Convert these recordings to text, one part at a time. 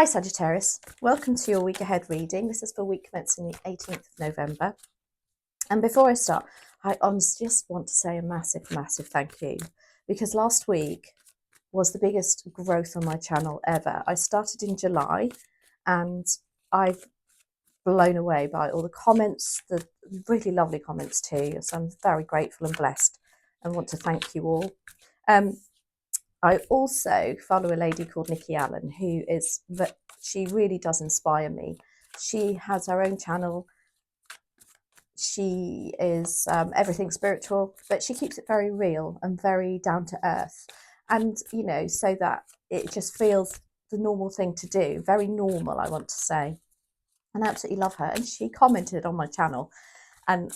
Hi Sagittarius, welcome to your week ahead reading. This is for week commencing the 18th of November. And before I start, I honestly just want to say a massive thank you, because last week was the biggest growth on my channel ever. I started in July and I've blown away by all the comments, the really lovely comments too. So I'm very grateful and blessed and want to thank you all. I also follow a lady called Nikki Allen, who is, she really does inspire me. She has her own channel. She is everything spiritual, but she keeps it very real and very down to earth. And, you know, so that it just feels the normal thing to do. Very normal, I want to say. And I absolutely love her. And she commented on my channel. And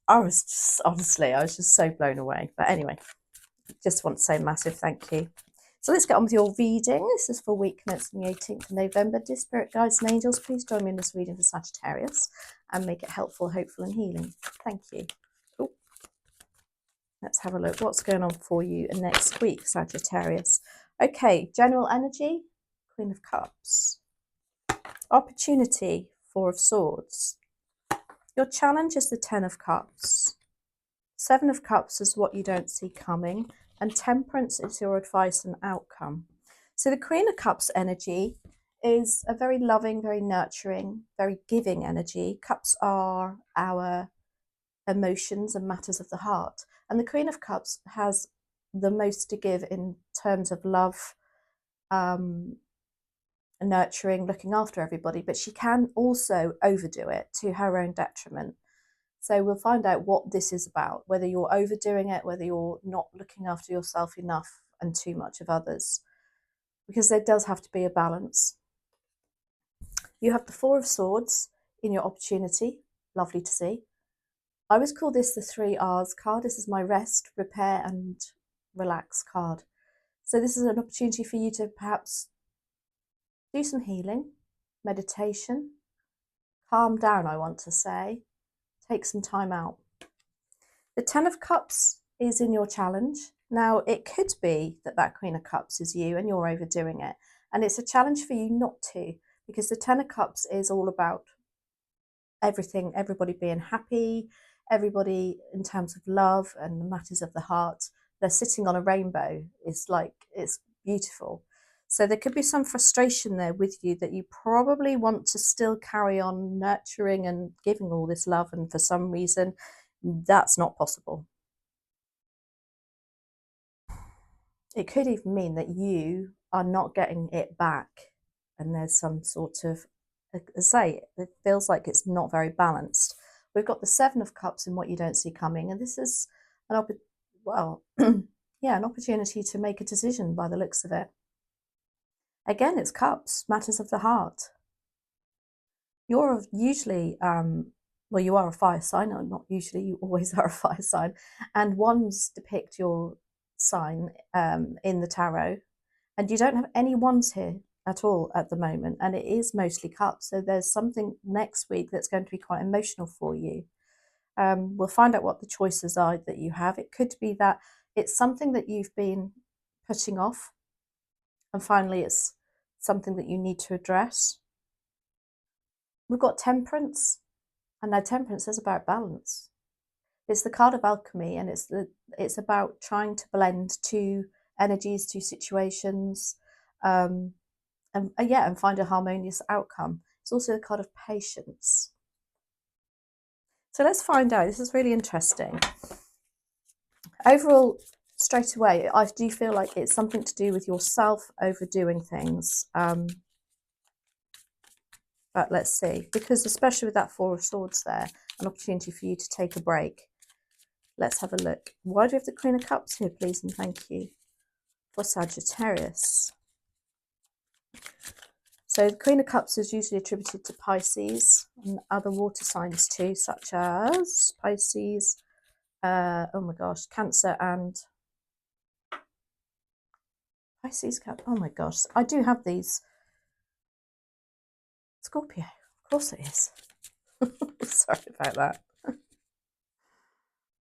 I was just, honestly, I was just so blown away. But anyway, just want to say a massive thank you. So let's get on with your reading. This is for week commencing the 18th of November. Dear Spirit Guides and Angels, please join me in this reading for Sagittarius and make it helpful, hopeful and healing. Thank you. Ooh. Let's have a look. What's going on for you next week, Sagittarius? Okay, general energy, Queen of Cups. Opportunity, Four of Swords. Your challenge is the Ten of Cups. Seven of Cups is what you don't see coming. And Temperance is your advice and outcome. So the Queen of Cups energy is a very loving, very nurturing, very giving energy. Cups are our emotions and matters of the heart. And the Queen of Cups has the most to give in terms of love, nurturing, looking after everybody. But she can also overdo it to her own detriment. So we'll find out what this is about, whether you're overdoing it, whether you're not looking after yourself enough and too much of others, because there does have to be a balance. You have the Four of Swords in your opportunity. Lovely to see. I always call this the 3 R's card. This is my rest, repair and relax card. So this is an opportunity for you to perhaps do some healing, meditation, calm down, I want to say. Take some time out. The Ten of Cups is in your challenge. Now, it could be that that Queen of Cups is you and you're overdoing it. And it's a challenge for you not to, because the Ten of Cups is all about everything, everybody being happy, everybody in terms of love and the matters of the heart. They're sitting on a rainbow. It's like, it's beautiful. So there could be some frustration there with you that you probably want to still carry on nurturing and giving all this love, and for some reason that's not possible. It could even mean that you are not getting it back and there's some sort of, as I say, it feels like it's not very balanced. We've got the Seven of Cups in what you don't see coming, and this is an an opportunity to make a decision by the looks of it. Again, it's cups, matters of the heart. You're usually, well, you are a fire sign, or not usually, you always are a fire sign. And wands depict your sign in the tarot. And you don't have any wands here at all at the moment. And it is mostly cups. So there's something next week that's going to be quite emotional for you. We'll find out what the choices are that you have. It could be that it's something that you've been putting off, and finally it's something that you need to address. We've got Temperance, and now Temperance is about balance. It's the card of alchemy, and it's about trying to blend two energies, two situations, and find a harmonious outcome. It's also the card of patience. So let's find out. This is really interesting. Overall, straight away, I do feel like it's something to do with yourself overdoing things. But let's see, because especially with that Four of Swords there, an opportunity for you to take a break. Let's have a look. Why do we have the Queen of Cups here, please, and thank you, for Sagittarius? So the Queen of Cups is usually attributed to Pisces and other water signs too, such as Pisces, oh my gosh, Cancer and Pisces, oh my gosh, I do have these. Scorpio, of course it is. Sorry about that.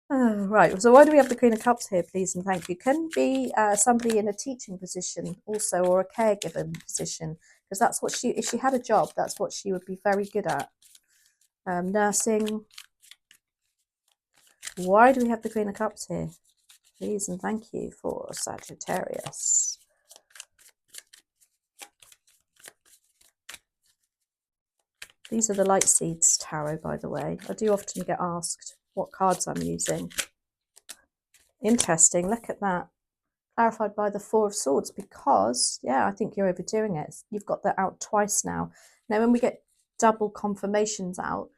Right, so why do we have the Queen of Cups here, please, and thank you? Can be somebody in a teaching position also, or a caregiver position. because that's what she, if she had a job, that's what she would be very good at. Nursing. Why do we have the Queen of Cups here? Please and thank you for Sagittarius. These are the Light Seeds Tarot, by the way. I do often get asked what cards I'm using. Interesting, look at that. Clarified by the Four of Swords, because, yeah, I think you're overdoing it. You've got that out twice now. Now, when we get double confirmations out,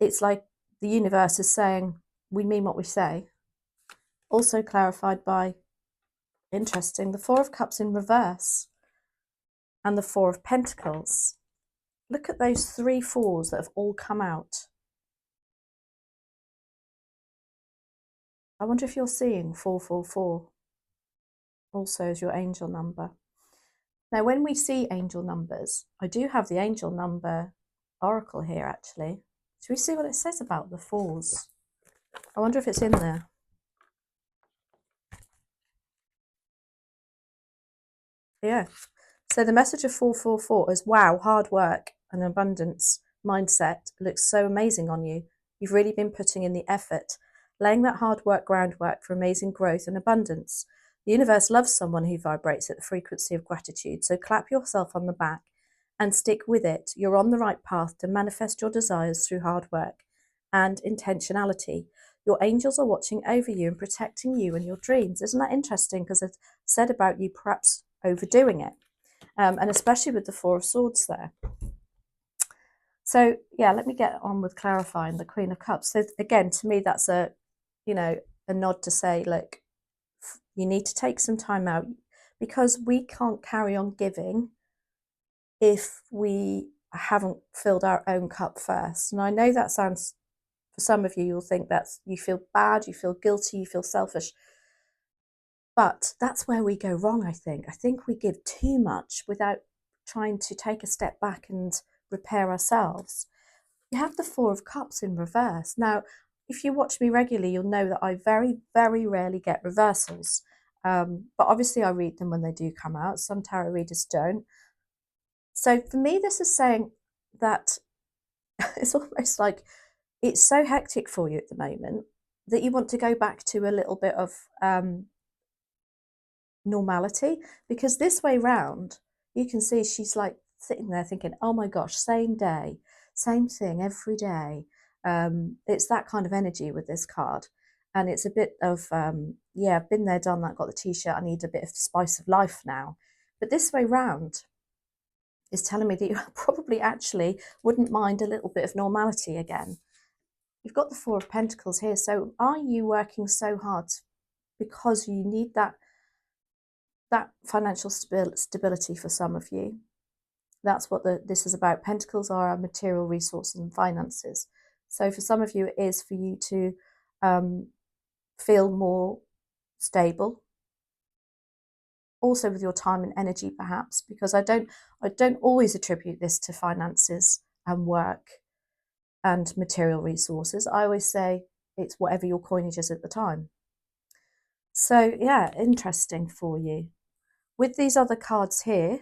it's like the universe is saying, we mean what we say. Also clarified by, interesting, the Four of Cups in reverse and the Four of Pentacles. Look at those 3 fours that have all come out. I wonder if you're seeing 444 also as your angel number. Now, when we see angel numbers, I do have the angel number oracle here, actually. Should we see what it says about the fours? I wonder if it's in there. Yeah. So the message of 444 is, wow, hard work and abundance mindset looks so amazing on you. You've really been putting in the effort, laying that hard work groundwork for amazing growth and abundance. The universe loves someone who vibrates at the frequency of gratitude. So clap yourself on the back and stick with it. You're on the right path to manifest your desires through hard work and intentionality. Your angels are watching over you and protecting you and your dreams. Isn't that interesting? Because I've said about you perhaps overdoing it. And especially with the Four of Swords there. So yeah, let me get on with clarifying the Queen of Cups. So again, to me, that's a, you know, a nod to say, look, you need to take some time out, because we can't carry on giving if we haven't filled our own cup first. And I know that sounds, for some of you, you'll think that's, you feel bad, you feel guilty, you feel selfish. But that's where we go wrong, I think. I think we give too much without trying to take a step back and repair ourselves. You have the Four of Cups in reverse. Now, if you watch me regularly, you'll know that I very, very rarely get reversals. But obviously I read them when they do come out. Some tarot readers don't. So for me, this is saying that it's almost like it's so hectic for you at the moment that you want to go back to a little bit of normality, because this way round, you can see she's like sitting there thinking, oh my gosh, same day, same thing every day. It's that kind of energy with this card. And it's a bit of, yeah, been there, done that, got the t-shirt, I need a bit of spice of life now. But this way round is telling me that you probably actually wouldn't mind a little bit of normality again. You've got the Four of Pentacles here. So are you working so hard because you need that financial stability for some of you? That's what this is about. Pentacles are our material resources and finances. So for some of you, it is for you to feel more stable. Also with your time and energy, perhaps, because I don't always attribute this to finances and work and material resources. I always say it's whatever your coinage is at the time. So yeah, interesting for you. With these other cards here,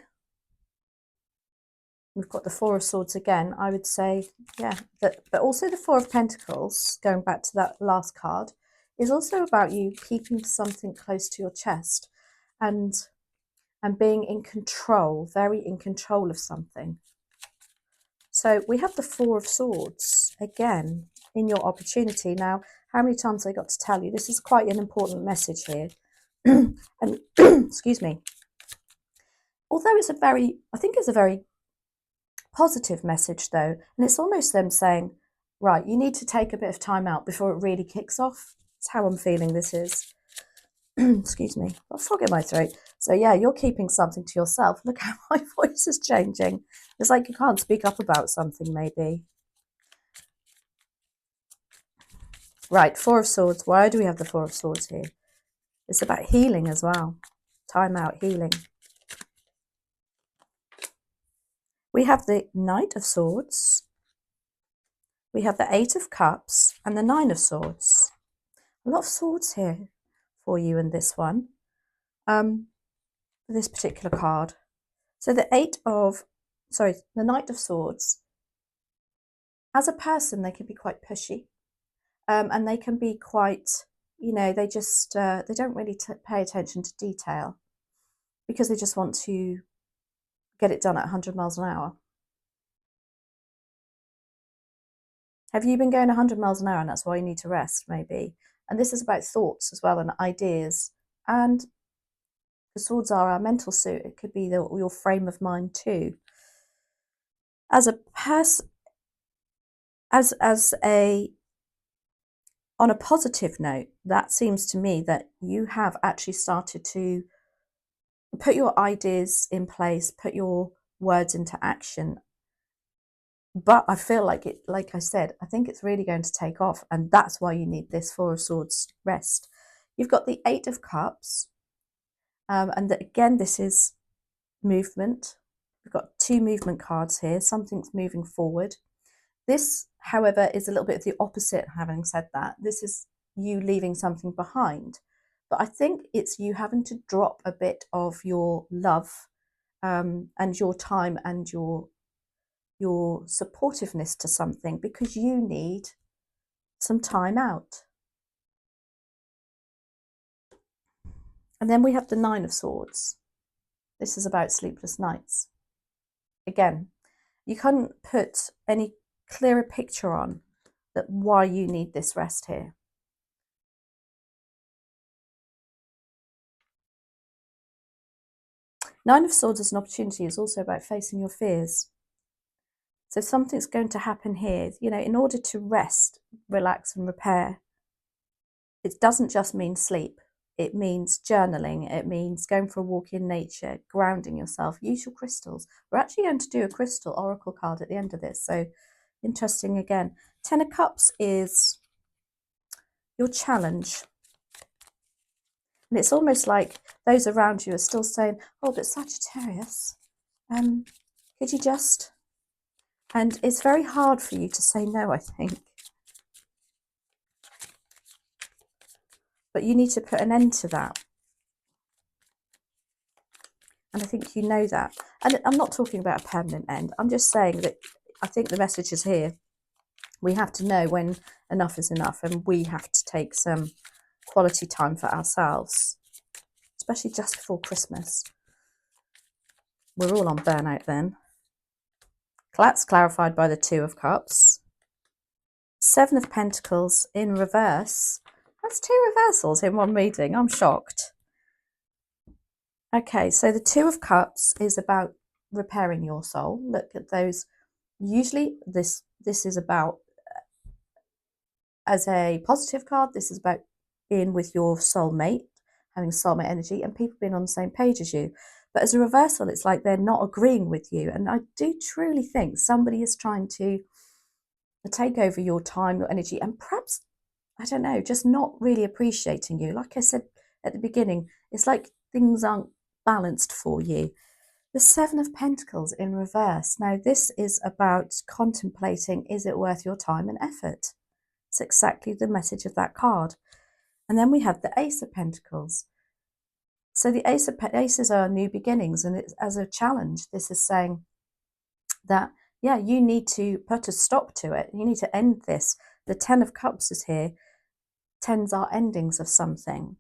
we've got the Four of Swords again. I would say, yeah, but also the Four of Pentacles, going back to that last card, is also about you keeping something close to your chest and being in control, very in control of something. So we have the Four of Swords again in your opportunity. Now, how many times I got to tell you, this is quite an important message here. And excuse me. Although it's I think it's a very positive message though, and it's almost them saying, right, you need to take a bit of time out before it really kicks off. That's how I'm feeling this is. Excuse me, I've got a frog in my throat. So yeah, you're keeping something to yourself. Look how my voice is changing. It's like you can't speak up about something, maybe. Right, Four of Swords. Why do we have the Four of Swords here? It's about healing as well. Time out, healing. We have the Knight of Swords. We have the Eight of Cups and the Nine of Swords. A lot of swords here for you in this one. This particular card. So the Knight of Swords, as a person, they can be quite pushy, and they can be quite, they just, they don't really pay attention to detail because they just want to get it done at 100 miles an hour. Have you been going 100 miles an hour and that's why you need to rest, maybe? And this is about thoughts as well and ideas. And the swords are our mental suit. It could be your frame of mind too. As a person, on a positive note, that seems to me that you have actually started to put your ideas in place, put your words into action. But I feel like like I said, I think it's really going to take off. And that's why you need this Four of Swords rest. You've got the Eight of Cups. And again, this is movement. We've got two movement cards here. Something's moving forward. This, however, is a little bit of the opposite, having said that. This is you leaving something behind. But I think it's you having to drop a bit of your love and your time and your supportiveness to something because you need some time out. And then we have the Nine of Swords. This is about sleepless nights. Again, you couldn't put any clearer picture on that why you need this rest here. Nine of Swords as an opportunity is also about facing your fears. So something's going to happen here, in order to rest, relax and repair. It doesn't just mean sleep. It means journaling. It means going for a walk in nature, grounding yourself, use your crystals. We're actually going to do a crystal oracle card at the end of this. So interesting again. Ten of Cups is your challenge. And it's almost like those around you are still saying, oh, but Sagittarius, could you just... And it's very hard for you to say no, I think. But you need to put an end to that. And I think you know that. And I'm not talking about a permanent end. I'm just saying that I think the message is here. We have to know when enough is enough and we have to take some quality time for ourselves, especially just before Christmas. We're all on burnout then. That's clarified by the Two of Cups. Seven of Pentacles in reverse. That's two reversals in one reading. I'm shocked. Okay, so the Two of Cups is about repairing your soul. Look at those. Usually this is about, as a positive card, this is about being with your soulmate, having soulmate energy and people being on the same page as you. But as a reversal, it's like they're not agreeing with you. And I do truly think somebody is trying to take over your time, your energy, and perhaps, I don't know, just not really appreciating you. Like I said at the beginning, it's like things aren't balanced for you. The Seven of Pentacles in reverse. Now, this is about contemplating, is it worth your time and effort? It's exactly the message of that card. And then we have the Ace of Pentacles. So the aces are new beginnings, and it's as a challenge. This is saying that, yeah, you need to put a stop to it. You need to end this. The Ten of Cups is here. Tens are endings of something.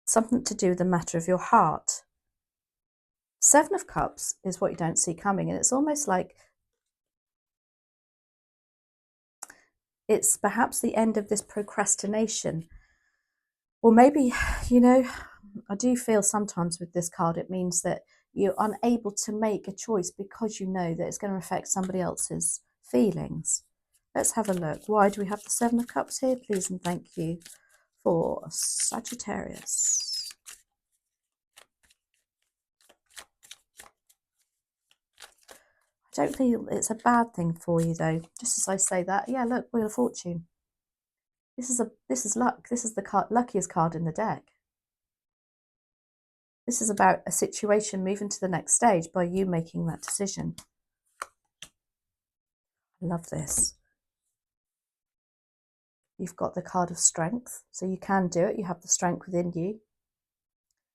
Something to do with the matter of your heart. Seven of Cups is what you don't see coming. And it's almost like it's perhaps the end of this procrastination. Or maybe, I do feel sometimes with this card, it means that you're unable to make a choice because you know that it's going to affect somebody else's feelings. Let's have a look. Why do we have the Seven of Cups here? Please and thank you for Sagittarius. I don't feel it's a bad thing for you though. Just as I say that, yeah, look, Wheel of Fortune. This is luck. This is the luckiest card in the deck. This is about a situation moving to the next stage by you making that decision. I love this. You've got the card of strength, so you can do it. You have the strength within you.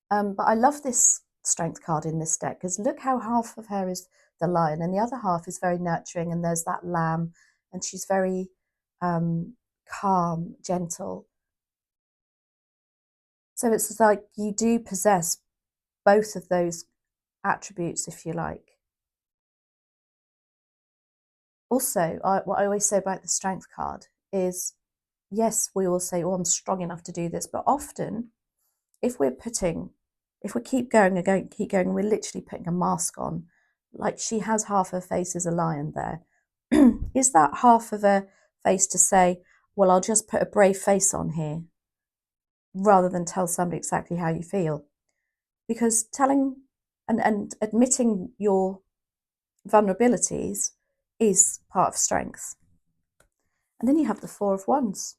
But I love this strength card in this deck, because look how half of her is the lion and the other half is very nurturing, and there's that lamb, and she's very calm, gentle. So it's like you do possess both of those attributes, if you like. Also, what I always say about the strength card is, yes, we all say, oh, I'm strong enough to do this, but often if we keep going and going, keep going, we're literally putting a mask on. Like, she has half her face as a lion there. Is that half of her face to say, well, I'll just put a brave face on here, rather than tell somebody exactly how you feel? Because telling and admitting your vulnerabilities is part of strength. And then you have the Four of Wands.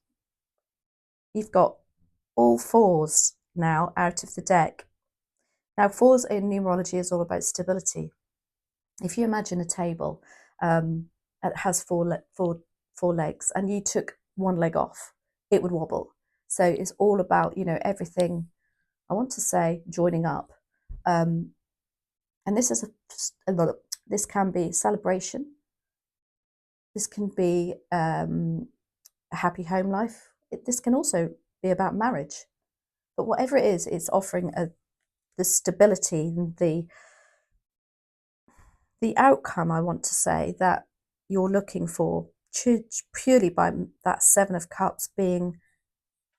You've got all fours now out of the deck. Now, fours in numerology is all about stability. If you imagine a table, it has four legs, and you took one leg off, it would wobble. So it's all about, everything, I want to say, joining up. And this is this can be celebration. This can be a happy home life. This can also be about marriage. But whatever it is, it's offering the stability and the outcome, I want to say, that you're looking for, purely by that Seven of Cups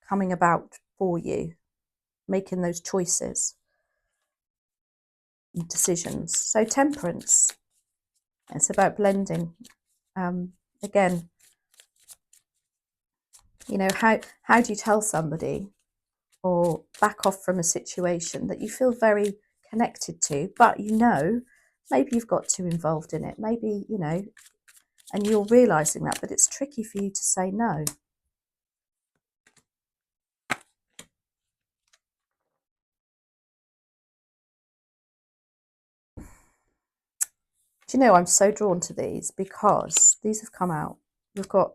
coming about for you, making those choices and decisions. So Temperance, it's about blending. Again, how do you tell somebody or back off from a situation that you feel very connected to, but maybe you've got too involved in it, maybe, and you're realizing that, but it's tricky for you to say no. Do you know, I'm so drawn to these because these have come out. We've got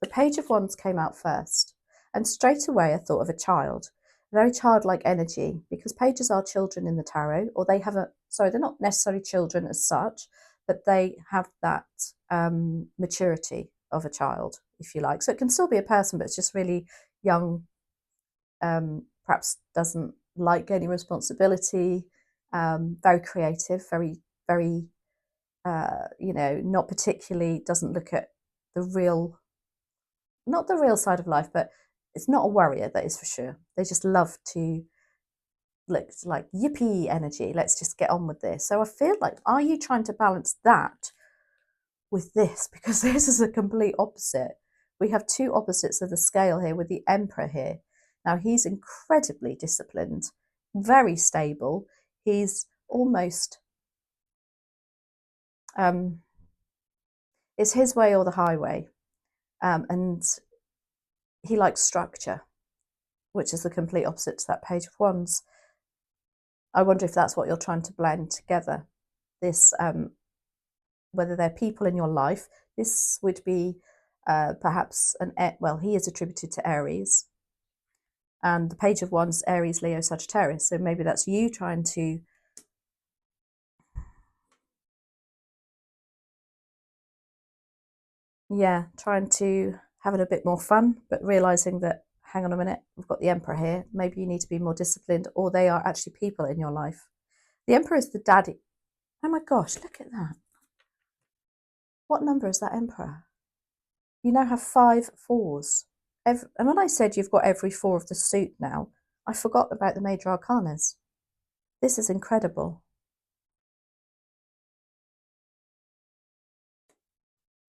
the Page of Wands came out first, and straight away I thought of a child, very childlike energy, because pages are children in the tarot, or they're not necessarily children as such, but they have that maturity of a child, if you like. So it can still be a person, but it's just really young, perhaps doesn't like any responsibility, very creative, very, very, not particularly, doesn't look at not the real side of life, but it's not a worrier, that is for sure. They just love to look like yippee energy. Let's just get on with this. So I feel like, are you trying to balance that with this? Because this is a complete opposite. We have two opposites of the scale here with the Emperor here. Now, he's incredibly disciplined, very stable. He's almost, it's his way or the highway. And he likes structure, which is the complete opposite to that Page of Wands. I wonder if that's what you're trying to blend together. This, whether they're people in your life, this would be perhaps he is attributed to Aries. And the Page of Wands, Aries, Leo, Sagittarius. So maybe that's you trying to having a bit more fun, but realizing that, hang on a minute, we've got the Emperor here. Maybe you need to be more disciplined, or they are actually people in your life. The Emperor is the daddy. Oh my gosh, look at that. What number is that Emperor? You now have 5 fours. And when I said you've got every 4 of the suit now, I forgot about the major arcanas. This is incredible.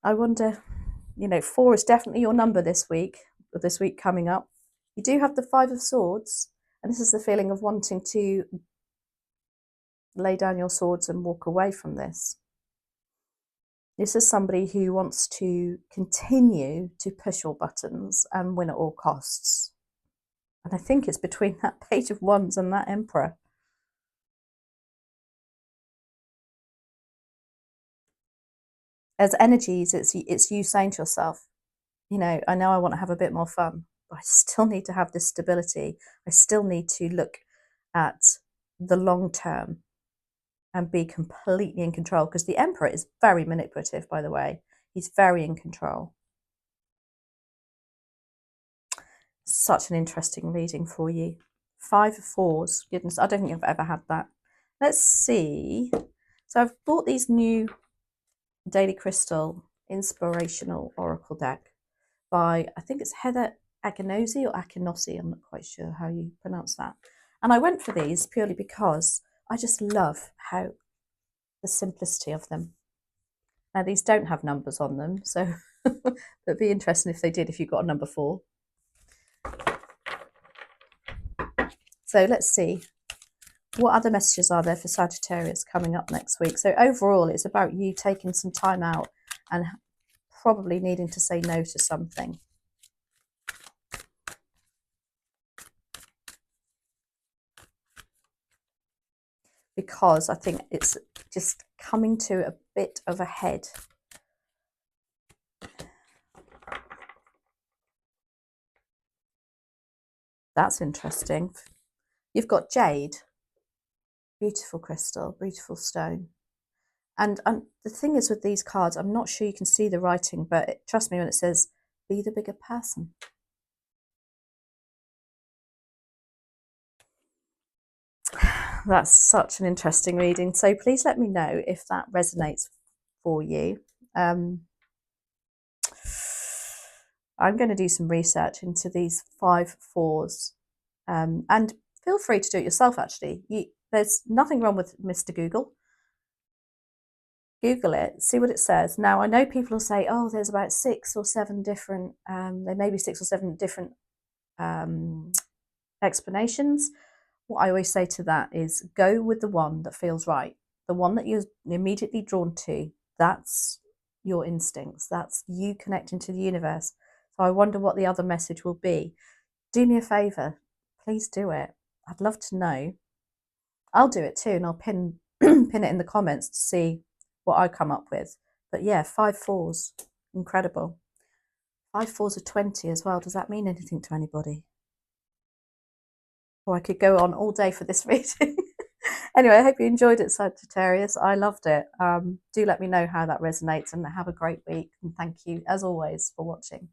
I wonder, 4 is definitely your number this week, or this week coming up. You do have the 5 of Swords, and this is the feeling of wanting to lay down your swords and walk away from this. This is somebody who wants to continue to push your buttons and win at all costs. And I think it's between that Page of Wands and that Emperor. As energies, it's you saying to yourself, I know I want to have a bit more fun, but I still need to have this stability. I still need to look at the long term and be completely in control, because the Emperor is very manipulative, by the way. He's very in control. Such an interesting reading for you. 5 of Fours. Goodness, I don't think I've ever had that. Let's see. So I've bought these new Daily Crystal Inspirational Oracle deck by, I think it's Heather Akinosi or Akinosi, I'm not quite sure how you pronounce that. And I went for these purely because I just love how the simplicity of them. Now these don't have numbers on them, so it'd be interesting if they did, if you got a number 4. So let's see. What other messages are there for Sagittarius coming up next week? So overall, it's about you taking some time out and probably needing to say no to something. Because I think it's just coming to a bit of a head. That's interesting. You've got jade. Beautiful crystal, beautiful stone. And the thing is with these cards, I'm not sure you can see the writing, but trust me when it says, be the bigger person. That's such an interesting reading. So please let me know if that resonates for you. I'm going to do some research into these 5 fours. And feel free to do it yourself, actually. There's nothing wrong with Mr. Google. Google it, see what it says. Now, I know people will say, oh, there's about 6 or 7 different, there may be 6 or 7 different explanations. What I always say to that is go with the one that feels right. The one that you're immediately drawn to, that's your instincts. That's you connecting to the universe. So I wonder what the other message will be. Do me a favour. Please do it. I'd love to know. I'll do it too, and I'll pin it in the comments to see what I come up with. But yeah, 5 fours. Incredible. 5 fours of 20 as well. Does that mean anything to anybody? Or I could go on all day for this reading. Anyway, I hope you enjoyed it, Sagittarius. I loved it. Do let me know how that resonates, and have a great week. And thank you, as always, for watching.